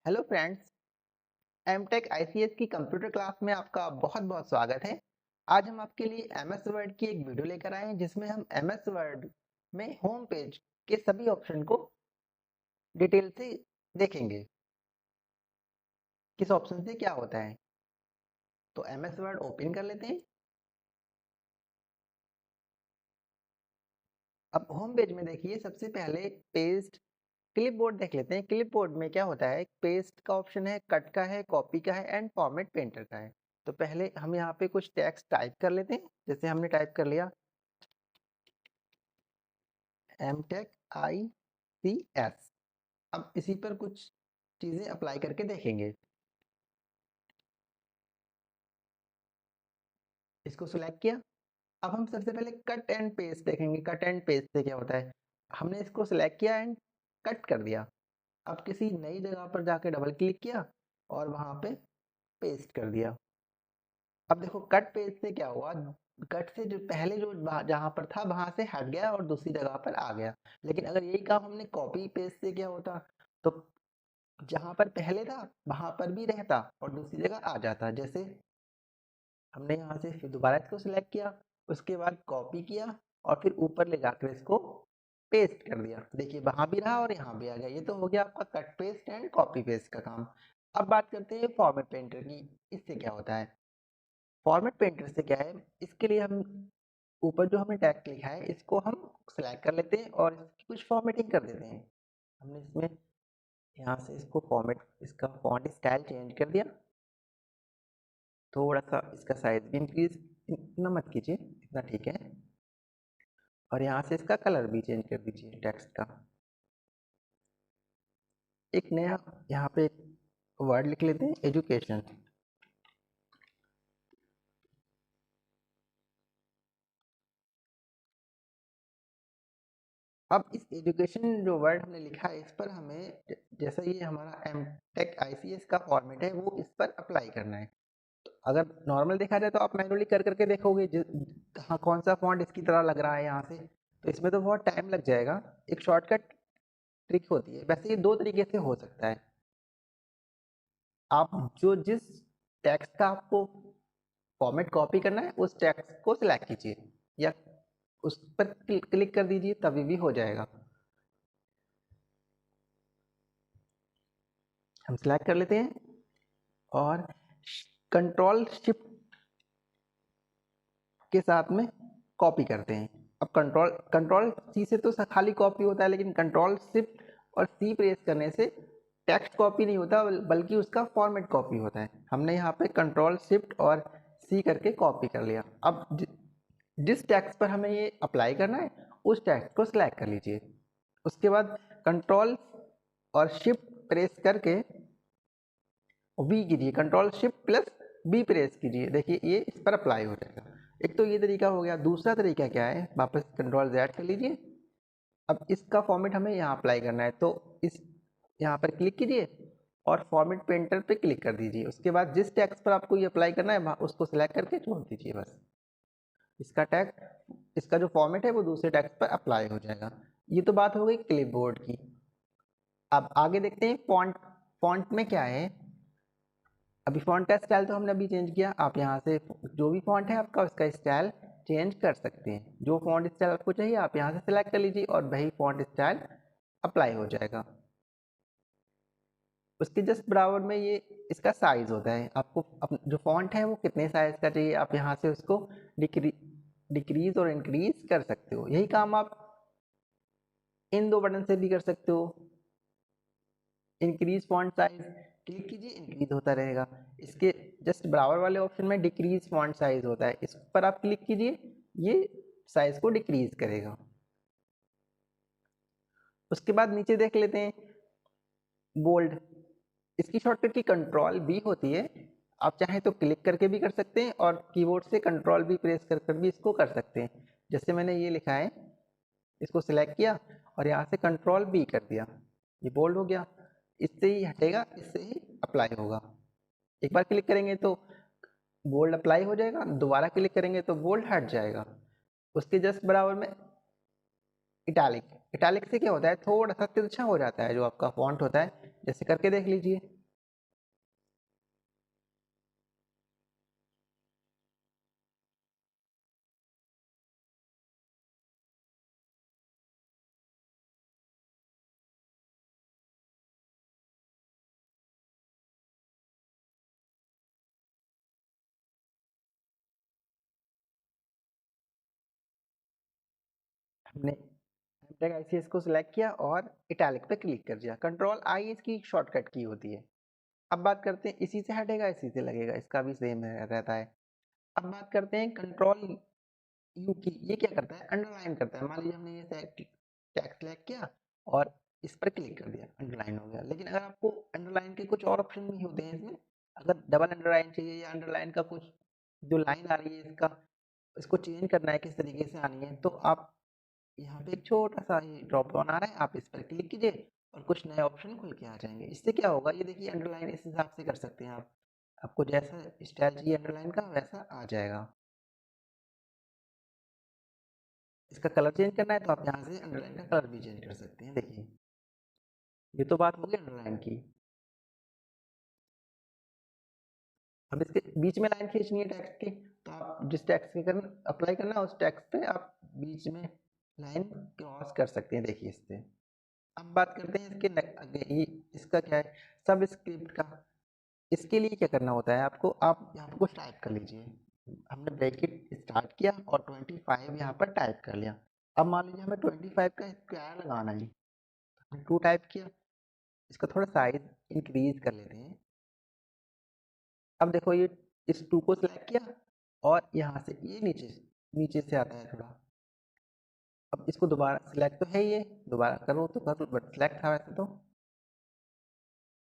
Hello friends, MTech ICS की computer class में आपका बहुत बहुत स्वागत है। आज हम आपके लिए एमएस वर्ड की एक वीडियो लेकर आए हैं जिसमें हम एमएस वर्ड में होम पेज के सभी ऑप्शन को डिटेल से देखेंगे। किस ऑप्शन से क्या होता है। तो एमएस वर्ड ओपन कर लेते हैं। अब होम पेज में देखिए, सबसे पहले पेस्ट क्लिपबोर्ड देख लेते हैं। क्लिपबोर्ड में क्या होता है, पेस्ट का ऑप्शन है, कट का है, कॉपी का है एंड फॉर्मेट पेंटर का है। तो पहले हम यहाँ पे कुछ टेक्स्ट टाइप कर लेते हैं। जैसे हमने टाइप कर लिया एमटेक आईसीएस। अब इसी पर कुछ चीजें अप्लाई करके देखेंगे। इसको सिलेक्ट किया। अब हम सबसे पहले कट एंड पेस्ट देखेंगे। कट एंड पेस्ट से क्या होता है, हमने इसको सिलेक्ट किया एंड कट कर दिया। अब किसी नई जगह पर जाके डबल क्लिक किया और वहां पे पेस्ट कर दिया। अब देखो कट पेस्ट से क्या हुआ, कट से जो पहले जो जहां पर था वहां से हट गया और दूसरी जगह पर आ गया। लेकिन अगर यही काम हमने कॉपी पेस्ट से क्या होता, तो जहां पर पहले था वहां पर भी रहता और दूसरी जगह आ जाता। जैसे हमने यहाँ से फिर दोबारा इसको सिलेक्ट किया, उसके बाद कॉपी किया और फिर ऊपर ले जाकर इसको पेस्ट कर दिया। देखिए वहां भी रहा और यहाँ भी आ गया। ये तो हो गया आपका cut paste and copy paste का काम। अब बात करते हैं फॉर्मेट पेंटर की। इससे क्या होता है, फॉर्मेट पेंटर से क्या है, इसके लिए हम ऊपर जो हमें टैग लिखा है इसको हम सिलेक्ट कर लेते हैं और इसकी कुछ फॉर्मेटिंग कर देते हैं। हमने इसमें यहाँ से इसको फॉर्मेट, इसका फॉन्ट स्टाइल चेंज कर दिया। थोड़ा सा इसका साइज भी इंक्रीज, इतना मत कीजिए, इतना ठीक है। और यहाँ से इसका कलर भी चेंज कर दीजिए टेक्स्ट का। एक नया यहाँ पे वर्ड लिख लेते हैं, एजुकेशन। अब इस एजुकेशन जो वर्ड हमने लिखा है इस पर हमें जैसा ये हमारा एमटेक आईसीएस का फॉर्मेट है वो इस पर अप्लाई करना है। तो अगर नॉर्मल देखा जाए तो आप मैनुअली कर करके देखोगे कहाँ कौन सा फॉन्ट इसकी तरह लग रहा है यहाँ से, तो इसमें तो बहुत टाइम लग जाएगा। एक शॉर्टकट ट्रिक होती है। वैसे ये दो तरीके से हो सकता है। आप जो जिस टेक्स्ट का आपको फॉर्मेट कॉपी करना है उस टेक्स्ट को सिलेक्ट कीजिए या उस पर क्लिक कर दीजिए, तभी भी हो जाएगा। हम सिलेक्ट कर लेते हैं और कंट्रोल शिफ्ट के साथ में कॉपी करते हैं। अब कंट्रोल कंट्रोल सी से तो खाली कॉपी होता है, लेकिन कंट्रोल शिफ्ट और सी प्रेस करने से टेक्स्ट कॉपी नहीं होता बल्कि उसका फॉर्मेट कॉपी होता है। हमने यहाँ पे कंट्रोल शिफ्ट और सी करके कॉपी कर लिया। अब जिस टेक्स्ट पर हमें ये अप्लाई करना है उस टेक्स्ट को सिलेक्ट कर लीजिए। उसके बाद कंट्रोल और शिफ्ट प्रेस करके वी कीजिए, control shift plus B press कीजिए। देखिए ये इस पर अप्लाई हो जाएगा। एक तो ये तरीका हो गया। दूसरा तरीका क्या है, वापस कंट्रोल जेड कर लीजिए। अब इसका फॉर्मेट हमें यहाँ अप्लाई करना है, तो इस यहाँ पर क्लिक कीजिए और फॉर्मेट पेंटर पे क्लिक कर दीजिए। उसके बाद जिस टेक्स्ट पर आपको ये अप्लाई करना है उसको सिलेक्ट करके छोड़ दीजिए। बस इसका टैग, इसका जो फॉर्मेट है वो दूसरे टेक्स्ट पर अप्लाई हो जाएगा। ये तो बात हो गई क्लिपबोर्ड की। अब आगे देखते हैं फॉन्ट। फॉन्ट में क्या है, अभी फॉन्ट का स्टाइल तो हमने अभी चेंज किया। आप यहाँ से जो भी फॉन्ट है आपका उसका स्टाइल चेंज कर सकते हैं। जो फॉन्ट स्टाइल आपको चाहिए आप यहाँ से सिलेक्ट कर लीजिए और वही फॉन्ट स्टाइल अप्लाई हो जाएगा। उसके जस्ट बराबर में ये इसका साइज होता है। आपको जो फॉन्ट है वो कितने साइज का चाहिए आप यहाँ से उसको डिक्रीज और इंक्रीज कर सकते हो। यही काम आप इन दो बटन से भी कर सकते हो। इंक्रीज फॉन्ट साइज क्लिक कीजिए, इंक्रीज होता रहेगा। इसके जस्ट बराबर वाले ऑप्शन में डिक्रीज फॉन्ट साइज होता है, इस पर आप क्लिक कीजिए, ये साइज को डिक्रीज करेगा। उसके बाद नीचे देख लेते हैं बोल्ड। इसकी शॉर्टकट की कंट्रोल बी होती है। आप चाहें तो क्लिक करके भी कर सकते हैं और कीबोर्ड से कंट्रोल बी प्रेस कर कर भी इसको कर सकते हैं। जैसे मैंने ये लिखा है, इसको सिलेक्ट किया और यहाँ से कंट्रोल बी कर दिया, ये बोल्ड हो गया। इससे ही हटेगा, इससे ही अप्लाई होगा। एक बार क्लिक करेंगे तो बोल्ड अप्लाई हो जाएगा, दोबारा क्लिक करेंगे तो बोल्ड हट जाएगा। उसके जस्ट बराबर में इटैलिक। इटैलिक से क्या होता है, थोड़ा सा तिरछा हो जाता है जो आपका फॉन्ट होता है। जैसे करके देख लीजिए। हमने एमटेक आईसीएस को सिलेक्ट किया और इटैलिक पे क्लिक कर दिया। कंट्रोल आई इसकी शॉर्टकट की होती है। अब बात करते हैं इसी से हटेगा इसी से लगेगा, इसका भी सेम रहता है। अब बात करते हैं कंट्रोल यू की। ये क्या करता है, अंडरलाइन करता है। मान लीजिए हमने ये टेक्स्ट सेलेक्ट किया और इस पर क्लिक कर दिया, अंडरलाइन हो गया। लेकिन अगर आपको अंडरलाइन के कुछ और ऑप्शन भी होते हैं इसमें, अगर डबल अंडरलाइन चाहिए या अंडरलाइन का कुछ जो लाइन आ रही है इसका, इसको चेंज करना है किस तरीके से आनी है, तो आप यहाँ पे एक छोटा सा ये ड्रॉप डाउन आ रहा है, आप इस पर क्लिक कीजिए और कुछ नए ऑप्शन खुल के आ जाएंगे। इससे क्या होगा, ये देखिए अंडरलाइन इस हिसाब से कर सकते हैं आप, आपको जैसा स्टाइल चाहिए अंडरलाइन का वैसा आ जाएगा। इसका कलर चेंज करना है तो आप यहाँ से अंडरलाइन का कलर भी चेंज कर सकते हैं। देखिए ये तो बात हो गई अंडरलाइन की। अब इसके बीच में लाइन खींचनी है टेक्स्ट की, तो आप जिस टेक्स्ट के करना अप्लाई करना है उस टेक्स्ट पे आप बीच में लाइन क्रॉस कर सकते हैं। देखिए इससे। अब बात करते हैं इसके आगे, इसका क्या है, सब स्क्रिप्ट का। इसके लिए क्या करना होता है आपको, आप यहाँ पर कुछ टाइप कर लीजिए। हमने ब्रैकेट स्टार्ट किया और 25 यहाँ पर टाइप कर लिया। अब मान लीजिए हमें 25 का स्क्वायर लगाना है, हमने 2 टाइप किया, इसका थोड़ा साइज इंक्रीज कर लेते हैं। अब देखो ये इस 2 को सिलेक्ट किया और यहाँ से ये नीचे नीचे से आता है थोड़ा। अब इसको दोबारा सिलेक्ट तो है, ये दोबारा करो तो करो बट सिलेक्ट था वैसे तो।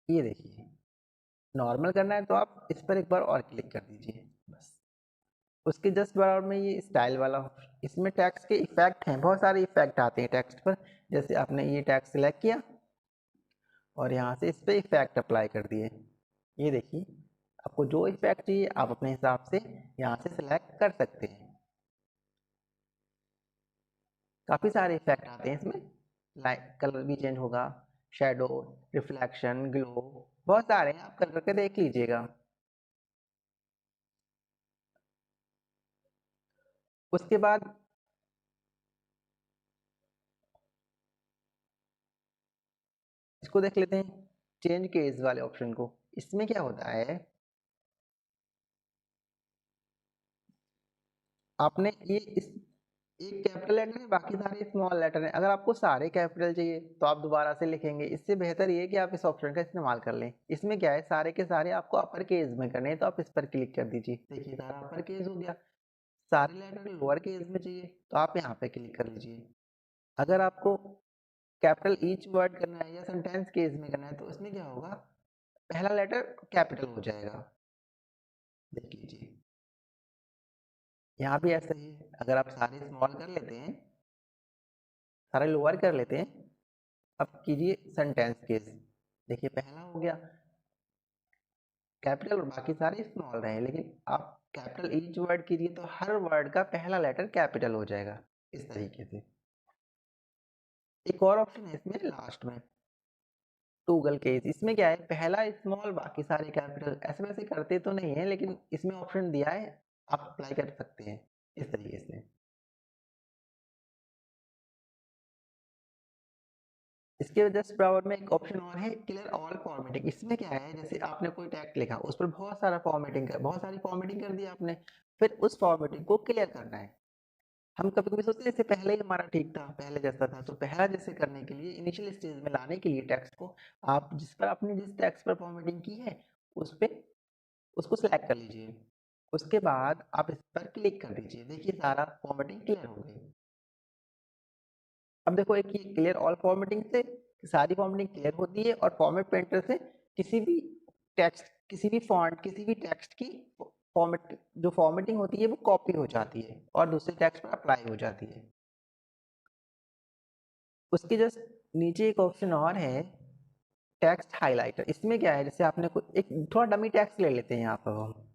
ये देखिए नॉर्मल करना है तो आप इस पर एक बार और क्लिक कर दीजिए बस। उसके जस्ट बराबर में ये स्टाइल वाला, इसमें टैक्स के इफेक्ट हैं, बहुत सारे इफेक्ट आते हैं टेक्स्ट पर। जैसे आपने ये टैक्स सिलेक्ट किया और यहाँ से इस पर इफेक्ट अप्लाई कर दिए। ये देखिए आपको जो इफेक्ट चाहिए आप अपने हिसाब से यहाँ से सिलेक्ट कर सकते हैं। काफ़ी सारे इफेक्ट आते हैं इसमें, लाइट कलर भी चेंज होगा, शेडो, रिफ्लेक्शन, ग्लो, बहुत सारे हैं, आप कर करके देख लीजिएगा। उसके बाद इसको देख लेते हैं, चेंज केस वाले ऑप्शन को। इसमें क्या होता है, आपने ये इस एक कैपिटल लेटर है बाकी सारे स्मॉल लेटर हैं। अगर आपको सारे कैपिटल चाहिए तो आप दोबारा से लिखेंगे। इससे बेहतर ये है कि आप इस ऑप्शन का इस्तेमाल कर लें। इसमें क्या है, सारे के सारे आपको अपर केस में करने हैं, तो आप इस पर क्लिक कर दीजिए। देखिए सारा अपर केस हो गया। सारे लेटर लोअर केस में चाहिए तो आप यहाँ पे क्लिक कर लीजिए। अगर आपको कैपिटल ईच वर्ड करना है या सेंटेंस केस में करना है तो इसमें क्या होगा, पहला लेटर कैपिटल हो जाएगा। देख लीजिए यहाँ भी ऐसा ही है। अगर आप सारे स्मॉल कर लेते हैं, सारे लोअर कर लेते हैं, अब कीजिए सेंटेंस केस। देखिए पहला हो गया कैपिटल और बाकी सारे स्मॉल रहे, लेकिन आप कैपिटल ईच वर्ड कीजिए तो हर वर्ड का पहला लेटर कैपिटल हो जाएगा इस तरीके से। एक और ऑप्शन है इसमें लास्ट में, टूगल केस। इसमें क्या है, पहला स्मॉल बाकी सारे कैपिटल। ऐसे वैसे करते तो नहीं है लेकिन इसमें ऑप्शन दिया है, आप अप्लाई कर सकते हैं इस तरीके से। इसके जस्ट बराबर में एक ऑप्शन और है, क्लियर ऑल फॉर्मेटिंग। इसमें क्या है, जैसे आपने कोई टैग लिखा उस पर बहुत सारी फॉर्मेटिंग कर दी आपने, फिर उस फॉर्मेटिंग को क्लियर करना है। हम कभी कभी सोचते हैं जैसे पहले ही हमारा ठीक था, पहले जैसा था, तो पहला जैसे करने के लिए इनिशियल स्टेज में लाने के लिए टेक्स्ट को, आप जिस पर आपने जिस टेक्स्ट पर फॉर्मेटिंग की है उस पे उसको सिलेक्ट कर लीजिए। उसके बाद आप इस पर क्लिक कर दीजिए। देखिए सारा फॉर्मेटिंग क्लियर हो गई। अब देखो एक ये क्लियर ऑल फॉर्मेटिंग से सारी फॉर्मेटिंग क्लियर होती है और फॉर्मेट पेंटर से किसी भी टेक्स्ट, किसी भी फॉन्ट, किसी भी टेक्स्ट की फॉर्मेट जो फॉर्मेटिंग होती है वो कॉपी हो जाती है और दूसरे टेक्स्ट पर अप्लाई हो जाती है। उसके जस्ट नीचे एक ऑप्शन और है, टेक्स्ट हाइलाइटर। इसमें क्या है, जैसे आपने एक थोड़ा डमी टेक्स्ट ले लेते हैं यहाँ पर हम।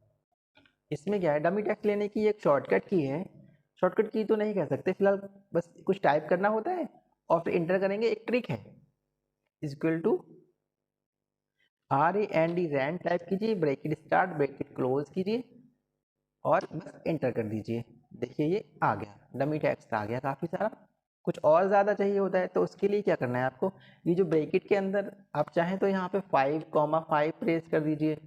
इसमें क्या है, डमी टेक्स्ट लेने की एक शॉर्टकट की है। शॉर्टकट की तो नहीं कह सकते फिलहाल, बस कुछ टाइप करना होता है और फिर इंटर करेंगे। एक ट्रिक है, equal to RAND RAND type कीजिए, ब्रैकेट स्टार्ट ब्रैकेट क्लोज कीजिए और बस एंटर कर दीजिए। देखिए ये आ गया, डमी टेक्स्ट आ गया काफ़ी सारा। कुछ और ज़्यादा चाहिए होता है तो उसके लिए क्या करना है आपको, ये जो ब्रैकेट के अंदर आप चाहें तो यहाँ पे 5,5 प्रेस कर दीजिए।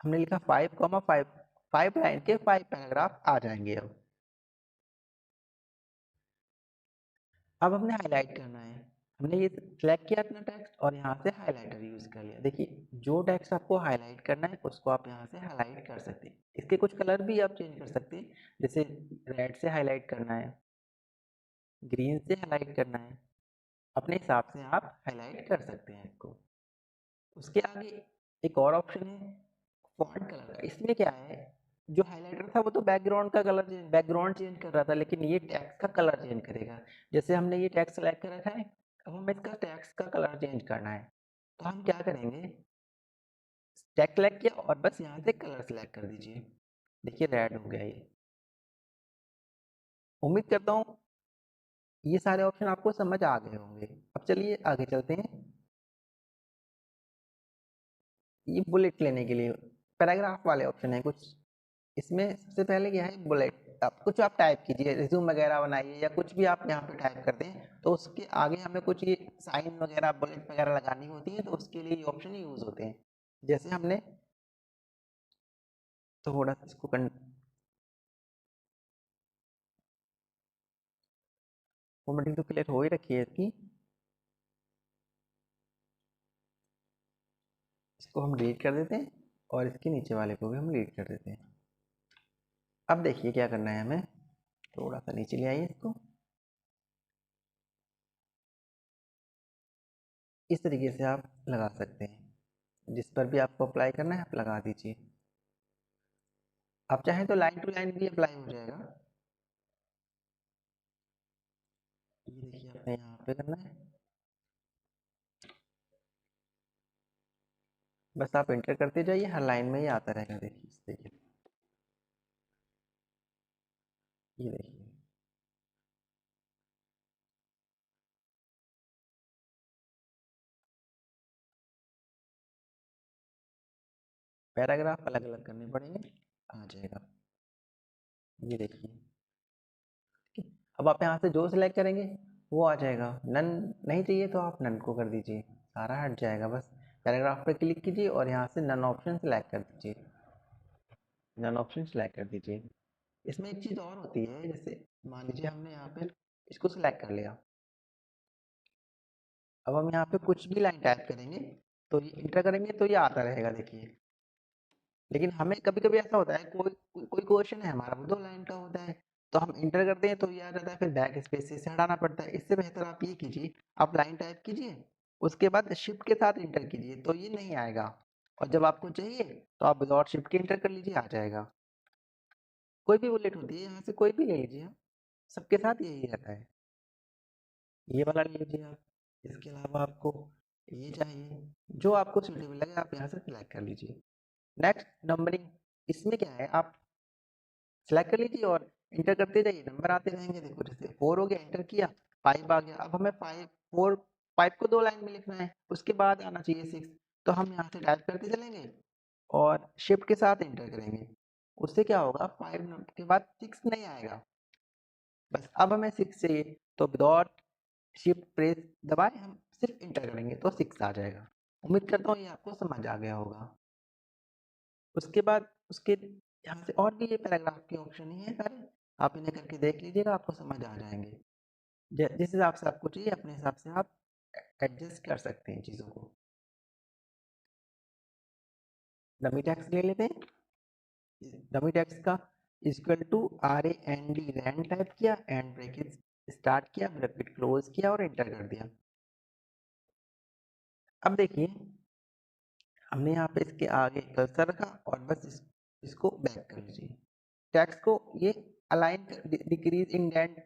हमने लिखा 5,5, 5 लाइन के 5 पैराग्राफ आ जाएंगे अब। अब हमने हाईलाइट करना है। हमने ये सिलेक्ट किया अपना टेक्स्ट और यहाँ से हाईलाइटर यूज़ कर लिया। देखिए जो टेक्स्ट आपको हाईलाइट करना है उसको आप यहाँ से हाईलाइट कर सकते हैं। इसके कुछ कलर भी आप चेंज कर सकते हैं, जैसे रेड से हाईलाइट करना है, ग्रीन से हाईलाइट करना है, अपने हिसाब से आप हाईलाइट कर सकते हैं इसको। उसके आगे एक और ऑप्शन है फॉन्ट कलर का। इसमें क्या है, जो हाइलाइटर था वो तो बैकग्राउंड का कलर बैकग्राउंड चेंज कर रहा था, लेकिन ये टेक्स्ट का कलर चेंज करेगा। जैसे हमने ये टेक्स्ट सेलेक्ट कर रखा है, अब हमें इसका टेक्स्ट का कलर चेंज करना है। तो हम क्या करेंगे, टेक्स्ट सेलेक्ट किया और बस यहाँ से कलर सेलेक्ट कर दीजिए। देखिए रेड हो गया ये। उम्मीद करता हूँ ये सारे ऑप्शन आपको समझ आ गए होंगे। अब चलिए आगे चलते हैं। ये बुलेट लेने के लिए पैराग्राफ वाले ऑप्शन है कुछ। इसमें सबसे पहले क्या है, बुलेट। आप कुछ आप टाइप कीजिए, रिज्यूम वगैरह बनाइए या कुछ भी आप यहाँ पे टाइप कर दें, तो उसके आगे हमें कुछ ये साइन वगैरह बुलेट वगैरह लगानी होती है, तो उसके लिए ये ऑप्शन यूज होते हैं। जैसे हमने थोड़ा सा इसको फॉर्मेटिंग तो क्लियर हो ही रखी है इसकी। इसको हम डिलीट कर देते हैं और इसके नीचे वाले को भी हम डिलीट कर देते हैं। अब देखिए क्या करना है हमें, थोड़ा सा नीचे ले आइए इसको। इस तरीके से आप लगा सकते हैं, जिस पर भी आपको अप्लाई करना है आप लगा दीजिए। आप चाहें तो लाइन टू लाइन भी अप्लाई हो जाएगा। ये देखिए आपने यहाँ पे करना है, बस आप एंटर करते जाइए, हर लाइन में ही आता रहेगा। देखिए देखिए, ये देखिए। पैराग्राफ अलग अलग करने पड़ेंगे, आ जाएगा। ये देखिए, ठीक है। अब आप यहाँ से जो सिलेक्ट करेंगे वो आ जाएगा। नन नहीं चाहिए तो आप नन को कर दीजिए, सारा हट जाएगा। बस पैराग्राफ पर क्लिक कीजिए और यहाँ से नन ऑप्शन सेलेक्ट कर दीजिए, नन ऑप्शन सेलेक्ट कर दीजिए। इसमें एक चीज़ और होती है, जैसे मान लीजिए हमने यहाँ पे इसको सिलेक्ट कर लिया। अब हम यहाँ पे कुछ भी लाइन टाइप करेंगे तो ये इंटर करेंगे तो ये आता रहेगा, देखिए। लेकिन हमें कभी कभी ऐसा होता है, कोई क्वेश्चन है हमारा वो 2 लाइन का होता है, तो हम इंटर करते हैं तो ये आ जाता है, फिर बैक स्पेस से हटाना पड़ता है। इससे बेहतर आप ये कीजिए, आप लाइन टाइप कीजिए, उसके बाद शिफ्ट के साथ इंटर कीजिए तो ये नहीं आएगा। और जब आपको चाहिए तो आप विदाउट शिफ्ट के इंटर कर लीजिए, आ जाएगा। कोई भी बुलेट होती है, यहाँ से कोई भी ले लीजिए आप, सबके साथ यही रहता है। ये वाला ले लीजिए आप। इसके अलावा आपको ये चाहिए, जो आपको सूटेबल लगे आप यहाँ से सिलेक्ट कर लीजिए। नेक्स्ट नंबरिंग, इसमें क्या है, आप सिलेक्ट कर लीजिए और इंटर करते जाइए, नंबर आते रहेंगे। देखो जैसे 4 हो गया, इंटर किया, 5 आ गया। अब हमें 5 को 2 लाइन में लिखना है, उसके बाद आना चाहिए 6। तो हम यहाँ से टाइप करते चलेंगे और शिफ्ट के साथ इंटर करेंगे। उससे क्या होगा, 5 के बाद 6 नहीं आएगा। बस अब हमें 6 चाहिए तो विदाउट शिफ्ट प्रेस दबाए हम सिर्फ इंटर करेंगे तो 6 आ जाएगा। उम्मीद करता हूँ ये आपको समझ आ गया होगा। उसके बाद उसके यहाँ से और भी ये पैराग्राफ के ऑप्शन ही है सारे, आप इन्हें करके देख लीजिएगा, आपको समझ आ जाएंगे। जिस हिसाब से आपको चाहिए अपने हिसाब से आप एडजस्ट कर सकते हैं चीज़ों को। डमी टैक्स ले लेते हैं। डमी टैक्स का equal to RAND RAND type किया, एंड ब्रैकेट स्टार्ट किया, ब्रैकेट क्लोज किया और एंटर कर दिया। अब देखिए हमने यहाँ पे इसके आगे कर्सर रखा और बस इसको बैक कर लीजिए। टैक्स को ये align, decrease indent,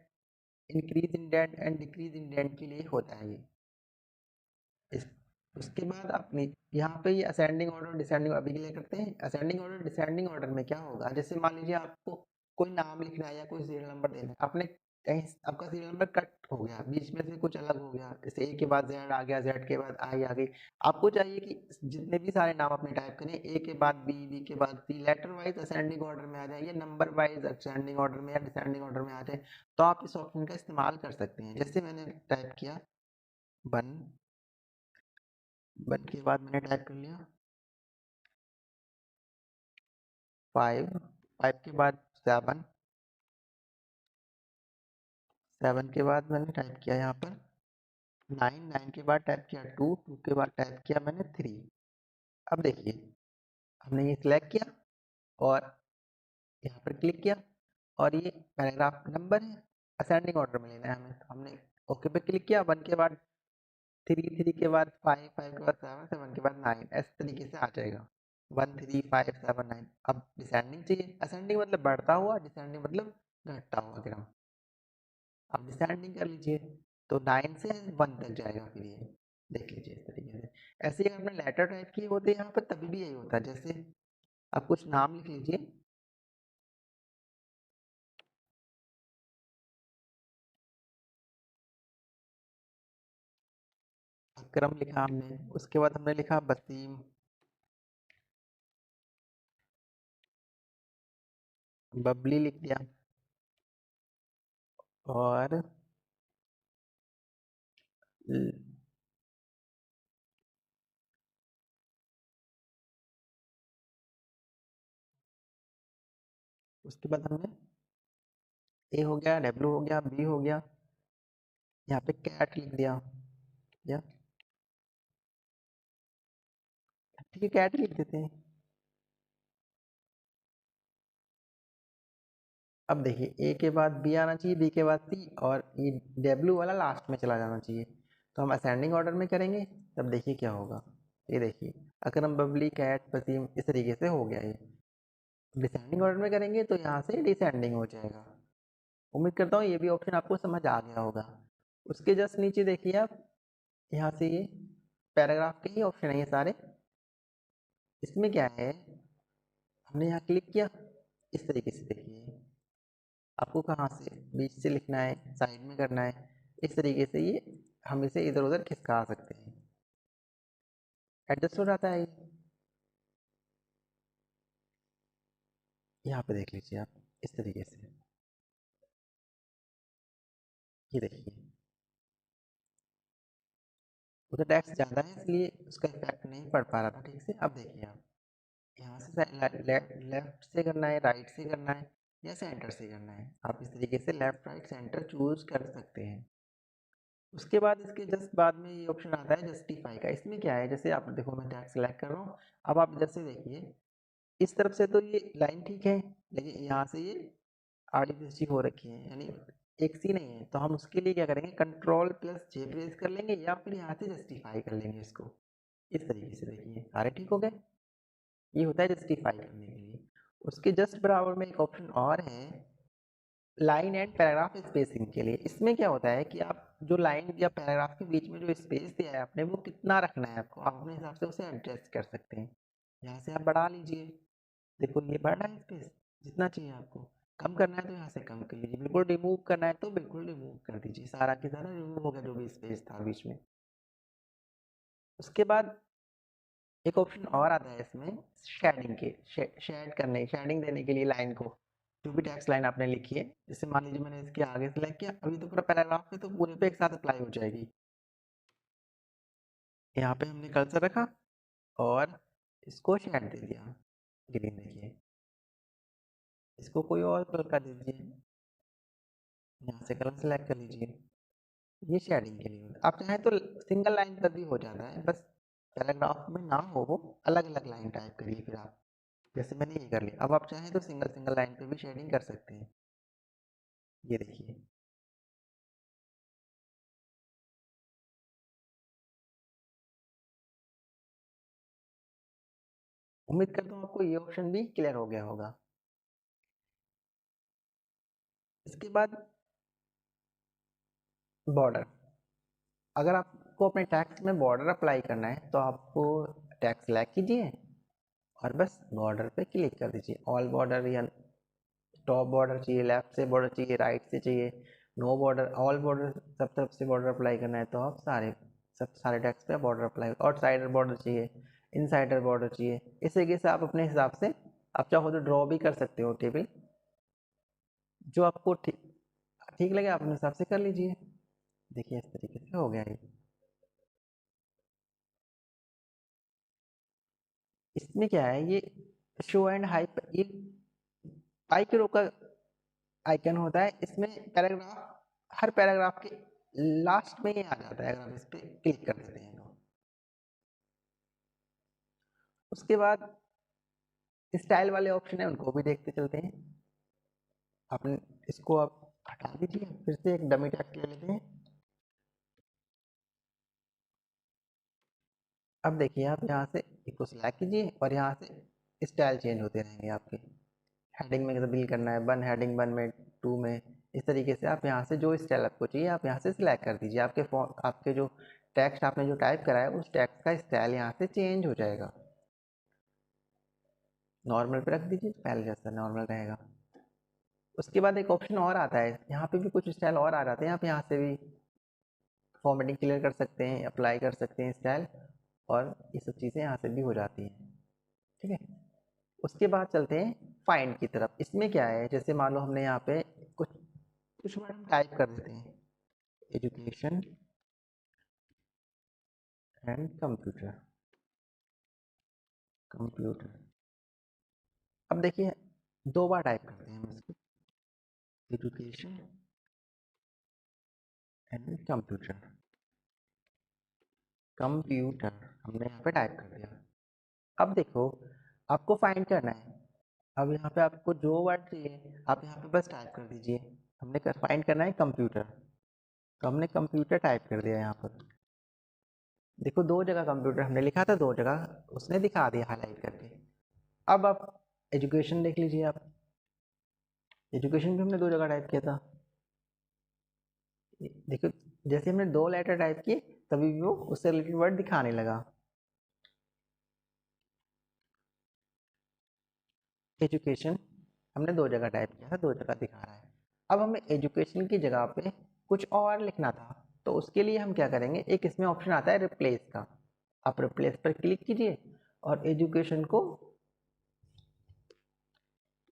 increase indent and decrease indent के लिए होता है ये। इस उसके बाद अपनी यहाँ पे ये असेंडिंग ऑर्डर डिसेंडिंग अभी के लिए करते हैं। असेंडिंग ऑर्डर डिसेंडिंग ऑर्डर में क्या होगा, जैसे मान लीजिए आपको कोई नाम लिखना है या कोई सीरियल नंबर देना है, आपने कहीं आपका सीरियल नंबर कट हो गया, बीच में से कुछ अलग हो गया, जैसे ए के बाद जेड आ गया, जेड के बाद आई आ गई। आपको चाहिए कि जितने भी सारे नाम अपने टाइप करें, ए के बाद बी, बी के बाद सी, लेटर वाइज असेंडिंग ऑर्डर में आ जाए या नंबर वाइज असेंडिंग ऑर्डर में या डिसेंडिंग ऑर्डर में आ जाए, तो आप इस ऑप्शन का इस्तेमाल कर सकते हैं। जैसे मैंने टाइप किया 1, 1 के बाद मैंने टाइप कर लिया 5, 5 के बाद 7, 7 के बाद मैंने टाइप किया यहाँ पर 9, 9 के बाद टाइप किया 2, 2 के बाद टाइप किया मैंने 3। अब देखिए हमने ये सिलेक्ट किया और यहाँ पर क्लिक किया और ये पैराग्राफ नंबर है, असेंडिंग ऑर्डर में लेना है हमें, तो हमने ओके पे क्लिक किया। 1 के बाद 3, 3 के बाद 5, 5 के बाद 7, 7 के बाद 9, इस तरीके से आ जाएगा 1 3 5 7 9। अब डिसेंडिंग चाहिए, असेंडिंग मतलब बढ़ता हुआ, डिसेंडिंग मतलब घटता हुआ क्रम। अब डिसेंडिंग कर लीजिए तो 9 से 1 तक जाएगा, फिर ये देख लीजिए इस तरीके से। ऐसे ही अगर हमने लेटर टाइप किए होते यहाँ पर तभी भी यही होता है। जैसे आप कुछ नाम लिख लीजिए, अकरम लिखा हमने, उसके बाद हमने लिखा वसीम, बबली लिख दिया और उसके बाद हमने ए हो गया, डब्ल्यू हो गया, बी हो गया, यहाँ पे कैट लिख दिया या ठीक है कैट लिख देते हैं। अब देखिए ए के बाद बी आना चाहिए, बी के बाद सी और ये डब्ल्यू वाला लास्ट में चला जाना चाहिए। तो हम असेंडिंग ऑर्डर में करेंगे, तब देखिए क्या होगा। ये देखिए अकरम, बबली, कैट, वसीम, इस तरीके से हो गया ये। डिसेंडिंग ऑर्डर में करेंगे तो यहाँ से डिसेंडिंग हो जाएगा। उम्मीद करता हूँ ये भी ऑप्शन आपको समझ आ गया होगा। उसके जस्ट नीचे देखिए आप, यहाँ से ये पैराग्राफ के ही ऑप्शन है ये सारे। इसमें क्या है, हमने यहाँ क्लिक किया, इस तरीके से देखिए आपको कहाँ से बीच से लिखना है, साइड में करना है, इस तरीके से ये हम इसे इधर उधर खिसका सकते हैं, एडजस्ट हो जाता है ये। यहाँ पे देख लीजिए आप इस तरीके से, ये देखिए उधर टैक्स ज़्यादा है इसलिए उसका इफेक्ट नहीं पड़ पा रहा था ठीक से। अब देखिए आप यहाँ से लेफ्ट से करना है, राइट से करना है या सेंटर से करना है, आप इस तरीके से लेफ्ट राइट सेंटर चूज कर सकते हैं। उसके बाद इसके जस्ट बाद में ये ऑप्शन आता है जस्टिफाई का। इसमें क्या है, जैसे आप देखो मैं टैक्स सेलेक्ट कर रहा हूँ, अब आप इधर से देखिए इस तरफ से तो ये लाइन ठीक है, लेकिन यहाँ से ये आड़ी तिरछी हो रखी है, यानी एक सी नहीं है। तो हम उसके लिए क्या करेंगे, कंट्रोल प्लस जे प्रेस कर लेंगे या फिर यहाँ से जस्टिफाई कर लेंगे इसको। इस तरीके से देखिए सारे ठीक हो गए, ये होता है जस्टिफाई करने के लिए। उसके जस्ट बराबर में एक ऑप्शन और है, लाइन एंड पैराग्राफ स्पेसिंग के लिए। इसमें क्या होता है कि आप जो लाइन या पैराग्राफ के बीच में जो स्पेस दिया है आपने, वो कितना रखना है आपको, आप अपने हिसाब से उसे एडजस्ट कर सकते हैं। यहाँ से आप बढ़ा लीजिए, देखो ये बढ़ रहा है स्पेस जितना चाहिए आपको। कम करना है तो यहाँ से कम कर लीजिए, बिल्कुल रिमूव करना है तो बिल्कुल रिमूव कर दीजिए, सारा के सारा रिमूव हो गया जो भी स्पेस था बीच में। उसके बाद एक ऑप्शन और आता है इसमें शेडिंग के, शेड करने, शेडिंग देने के लिए लाइन को, जो भी टेक्स्ट लाइन आपने लिखी है। जैसे मान लीजिए मैंने इसके आगे सेलेक्ट किया, अभी तो पूरा पैराग्राफ है तो पूरे पे एक साथ अप्लाई हो जाएगी। यहाँ पे हमने कर्सर रखा और इसको शेड दे दिया ग्रीन, देखिए इसको कोई और कलर का दे दीजिए, यहाँ से कलर सेलेक्ट कर लीजिए। ये शेडिंग के लिए होता है। आप चाहें तो सिंगल लाइन पर भी हो जाता है, बस पैराग्राफ में ना हो वो अलग अलग लाइन टाइप करिए फिर आप, जैसे मैंने ये कर लिया। अब आप चाहें तो सिंगल सिंगल लाइन पे भी शेडिंग कर सकते हैं, ये देखिए। उम्मीद करता हूँ आपको ये ऑप्शन भी क्लियर हो गया होगा। इसके बाद बॉर्डर, अगर आपको अपने टैक्स में बॉर्डर अप्लाई करना है तो आपको टैक्स सेलेक्ट कीजिए और बस बॉर्डर पे क्लिक कर दीजिए। ऑल बॉर्डर या टॉप बॉर्डर चाहिए, लेफ्ट से बॉर्डर चाहिए, राइट से चाहिए, नो बॉर्डर, ऑल बॉर्डर, सब तरफ से बॉर्डर अप्लाई करना है तो आप सारे टैक्स पे बॉर्डर अप्लाई, आउटसाइडर बॉर्डर चाहिए, इनसाइडर बॉर्डर चाहिए, इस तरीके से आप अपने हिसाब से आप चाहो तो ड्रॉ भी कर सकते हो टेबल, जो आपको ठीक ठीक लगे आप अपने हिसाब से कर लीजिए। देखिए इस तरीके से हो गया ये। इसमें क्या है, ये शो एंड हाइप, ये पाई के रो का आइकन होता है, इसमें पैराग्राफ हर पैराग्राफ के लास्ट में ये आ जाता है अगर आप इस पर क्लिक कर देते हैं तो। उसके बाद स्टाइल वाले ऑप्शन है उनको भी देखते चलते हैं। आपने इसको आप हटा दीजिए, फिर से एक डमी टेक्स्ट ले लेते हैं। अब देखिए आप यहाँ से इसको सिलेक्ट कीजिए और यहाँ से स्टाइल चेंज होते रहेंगे आपके। हेडिंग में तब्दील करना है, वन हेडिंग 1 में, 2 में, इस तरीके से आप यहाँ से जो स्टाइल आपको चाहिए आप यहाँ से सिलेक्ट कर दीजिए। आपके जो टेक्स्ट आपने जो टाइप करा है उस टेक्स्ट का स्टाइल यहाँ से चेंज हो जाएगा। नॉर्मल पे रख दीजिए, पहले जैसा नॉर्मल रहेगा। उसके बाद एक ऑप्शन और आता है, यहाँ पे भी कुछ स्टाइल और आ जाते हैं। आप यहाँ से भी फॉर्मेटिंग क्लियर कर सकते हैं, अप्लाई कर सकते हैं स्टाइल, और ये सब चीज़ें यहाँ से भी हो जाती हैं। ठीक है, उसके बाद चलते हैं फाइंड की तरफ। इसमें क्या है, जैसे मान लो हमने यहाँ पे कुछ वर्ड हम टाइप कर देते हैं, एजुकेशन एंड कंप्यूटर। अब देखिए 2 बार टाइप करते हैं हम इसको, एजुकेशन एंड कंप्यूटर। हमने यहाँ पे टाइप कर दिया। अब देखो आपको फाइंड करना है। अब यहाँ पे आपको जो वर्ड चाहिए आप यहाँ पे बस टाइप कर दीजिए। हमने फाइंड करना है कंप्यूटर, तो हमने कंप्यूटर टाइप कर दिया। यहाँ पर देखो 2 जगह कंप्यूटर हमने लिखा था, 2 जगह उसने दिखा दिया हाईलाइट करके। अब आप एजुकेशन देख लीजिए, आप एजुकेशन भी हमने 2 जगह टाइप किया था। देखो जैसे हमने 2 लेटर टाइप किए तभी भी वो उससे रिलेटेड वर्ड दिखाने लगा। एजुकेशन हमने 2 जगह टाइप किया था, 2 जगह दिखा रहा है। अब हमें एजुकेशन की जगह पे कुछ और लिखना था, तो उसके लिए हम क्या करेंगे, एक इसमें ऑप्शन आता है रिप्लेस का। आप रिप्लेस पर क्लिक कीजिए और एजुकेशन को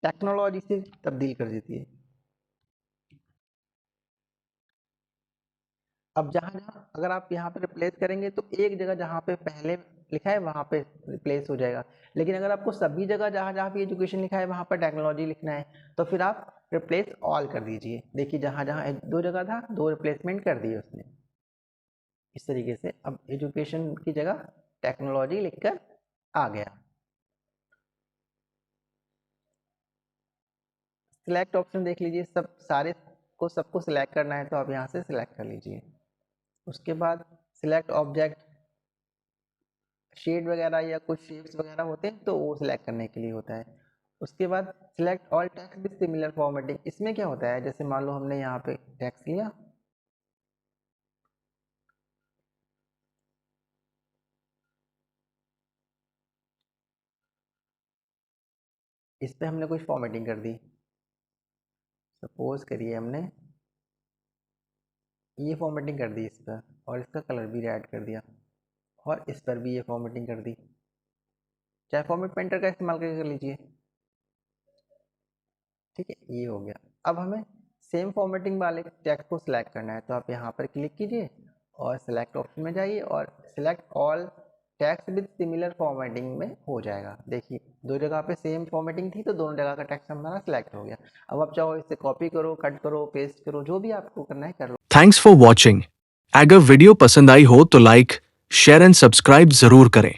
टेक्नोलॉजी से तब्दील कर दीजिए। अब जहाँ जहाँ अगर आप यहाँ पे रिप्लेस करेंगे तो एक जगह जहाँ पे पहले लिखा है वहाँ पे रिप्लेस हो जाएगा, लेकिन अगर आपको सभी जगह जहाँ जहाँ पे एजुकेशन लिखा है वहाँ पर टेक्नोलॉजी लिखना है तो फिर आप रिप्लेस ऑल कर दीजिए। देखिए जहाँ जहाँ 2 जगह था 2 रिप्लेसमेंट कर दिए उसने। इस तरीके से अब एजुकेशन की जगह टेक्नोलॉजी लिखकर आ गया। सिलेक्ट ऑप्शन देख लीजिए, सबको सिलेक्ट करना है तो आप यहाँ से सिलेक्ट कर लीजिए। उसके बाद सिलेक्ट ऑब्जेक्ट, शेड वगैरह या कुछ शेप्स वगैरह होते हैं तो वो सिलेक्ट करने के लिए होता है। उसके बाद select all text with similar formatting. इसमें क्या होता है, जैसे मान लो हमने यहाँ पे टेक्स्ट लिया, इस पे हमने कुछ फॉर्मेटिंग कर दी। सपोज करिए हमने ये फॉर्मेटिंग कर दी इस पर, और इसका कलर भी रेड कर दिया, और इस पर भी ये फॉर्मेटिंग कर दी। चाहे फॉर्मेट पेंटर का इस्तेमाल करके कर लीजिए। ठीक है, ये हो गया। अब हमें सेम फॉर्मेटिंग वाले टेक्स्ट को सिलेक्ट करना है, तो आप यहाँ पर क्लिक कीजिए और सिलेक्ट ऑप्शन में जाइए और select all text with similar formatting में हो जाएगा। देखिए 2 जगह पे सेम फॉर्मेटिंग थी तो दोनों जगह का टेक्स्ट हमारा सिलेक्ट हो गया। अब आप चाहो इसे कॉपी करो, कट करो, पेस्ट करो, जो भी आपको करना है कर लो। Thanks for watching. अगर वीडियो पसंद आई हो तो लाइक, शेयर एंड सब्सक्राइब जरूर करें।